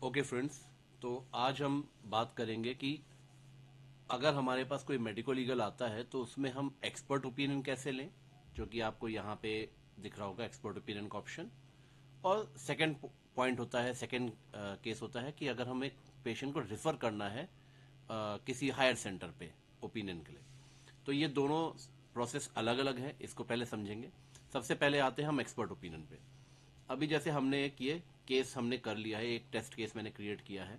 Okay friends, तो आज हम बात करेंगे कि अगर हमारे पास कोई मेडिको लीगल आता है तो उसमें हम एक्सपर्ट ओपिनियन कैसे लें, जो कि आपको यहाँ पे दिख रहा होगा एक्सपर्ट ओपिनियन का ऑप्शन। और सेकंड पॉइंट होता है, सेकंड केस होता है कि अगर हमें पेशेंट को रिफर करना है किसी हायर सेंटर पे ओपिनियन के लिए। तो ये दोनों प्रोसेस अलग अलग है, इसको पहले समझेंगे। सबसे पहले आते हैं हम एक्सपर्ट ओपिनियन पे। अभी जैसे हमने एक ये केस हमने कर लिया है, एक टेस्ट केस मैंने क्रिएट किया है।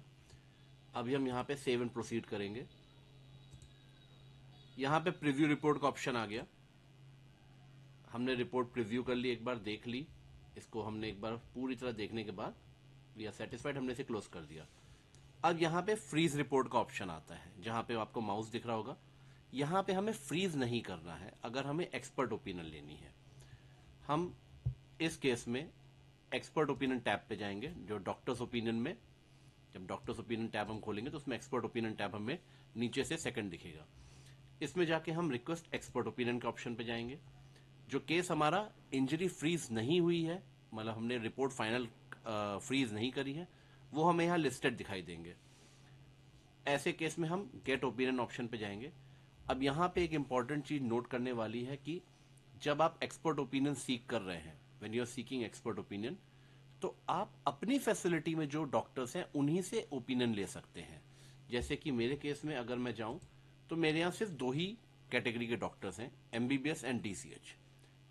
अभी हम यहाँ पे सेव एंड प्रोसीड करेंगे। यहाँ पे प्रीव्यू रिपोर्ट का ऑप्शन आ गया। हमने रिपोर्ट प्रीव्यू कर ली, एक बार देख ली। इसको हमने एक बार पूरी तरह देखने के बाद वी आर सेटिस्फाइड, हमने इसे क्लोज कर दिया। अब यहाँ पे फ्रीज रिपोर्ट का ऑप्शन आता है, जहाँ पे आपको माउस दिख रहा होगा। यहाँ पे हमें फ्रीज नहीं करना है अगर हमें एक्सपर्ट ओपिनियन लेनी है। हम इस केस में एक्सपर्ट ओपिनियन टैब पे जाएंगे, जो डॉक्टर्स ओपिनियन में, जब डॉक्टर्स ओपिनियन टैब हम खोलेंगे तो उसमें एक्सपर्ट ओपिनियन टैब हमें नीचे से सेकंड दिखेगा। इसमें जाके हम रिक्वेस्ट एक्सपर्ट ओपिनियन के ऑप्शन पे जाएंगे। जो केस हमारा इंजरी फ्रीज नहीं हुई है, मतलब हमने रिपोर्ट फाइनल फ्रीज नहीं करी है, वो हमें यहाँ लिस्टेड दिखाई देंगे। ऐसे केस में हम गेट ओपिनियन ऑप्शन पे जाएंगे। अब यहाँ पे एक इंपॉर्टेंट चीज नोट करने वाली है कि जब आप एक्सपर्ट ओपिनियन सीक कर रहे हैं, when you are seeking expert opinion, तो आप अपनी फैसिलिटी में जो डॉक्टर्स हैं उन्हीं से ओपिनियन ले सकते हैं। जैसे कि मेरे केस में अगर मैं जाऊं तो मेरे यहाँ सिर्फ दो ही कैटेगरी के डॉक्टर्स हैं, एमबीबीएस एंड डीसीएच।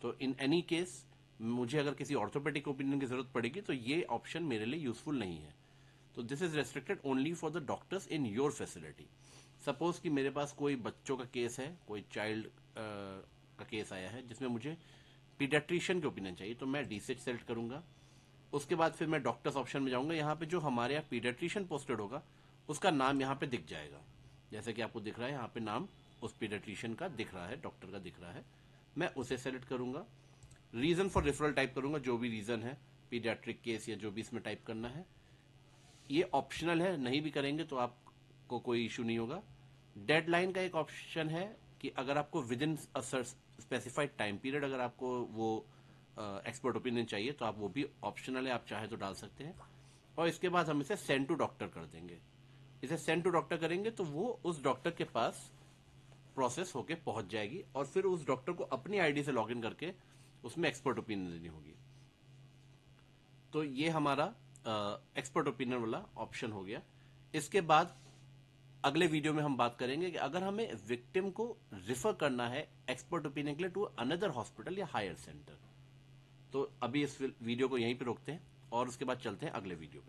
तो इन एनी केस मुझे अगर किसी ऑर्थोपेडिक ओपिनियन की जरूरत पड़ेगी तो ये ऑप्शन मेरे लिए यूजफुल नहीं है। तो this is restricted only for the doctors in your facility. Suppose कि मेरे पास कोई बच्चों का केस है, कोई चाइल्ड का केस आया है जिसमें मुझे पीडियाट्रिशियन की ओपिनियन चाहिए, तो मैं डीसीएच सेलेक्ट करूंगा। उसके बाद फिर मैं डॉक्टर्स ऑप्शन में जाऊंगा। यहाँ पे जो हमारे यहाँ पीडियाट्रिशियन पोस्टेड होगा उसका नाम यहाँ पे दिख जाएगा। जैसे कि आपको दिख रहा है यहाँ पे नाम उस पीडियाट्रिशियन का दिख रहा है, डॉक्टर का दिख रहा है। मैं उसे सेलेक्ट करूंगा। रीजन फॉर रेफरल टाइप करूंगा, जो भी रीजन है, पीडियाट्रिक केस या जो भी इसमें टाइप करना है। ये ऑप्शनल है, नहीं भी करेंगे तो आपको कोई इशू नहीं होगा। डेडलाइन का एक ऑप्शन है कि अगर आपको with in specified time period अगर आपको वो एक्सपर्ट ओपिनियन चाहिए तो आप वो भी ऑप्शनल है, आप चाहे तो डाल सकते हैं। और इसके बाद हम इसे सेंड टू डॉक्टर कर देंगे। इसे सेंड टू डॉक्टर करेंगे तो वो उस डॉक्टर के पास प्रोसेस होके पहुंच जाएगी और फिर उस डॉक्टर को अपनी आईडी से लॉगिन करके उसमें एक्सपर्ट ओपिनियन देनी होगी। तो ये हमारा एक्सपर्ट ओपिनियन वाला ऑप्शन हो गया। इसके बाद अगले वीडियो में हम बात करेंगे कि अगर हमें विक्टिम को रिफर करना है एक्सपर्ट ओपिनियन के लिए टू अनदर हॉस्पिटल या हायर सेंटर। तो अभी इस वीडियो को यहीं पे रोकते हैं और उसके बाद चलते हैं अगले वीडियो पे।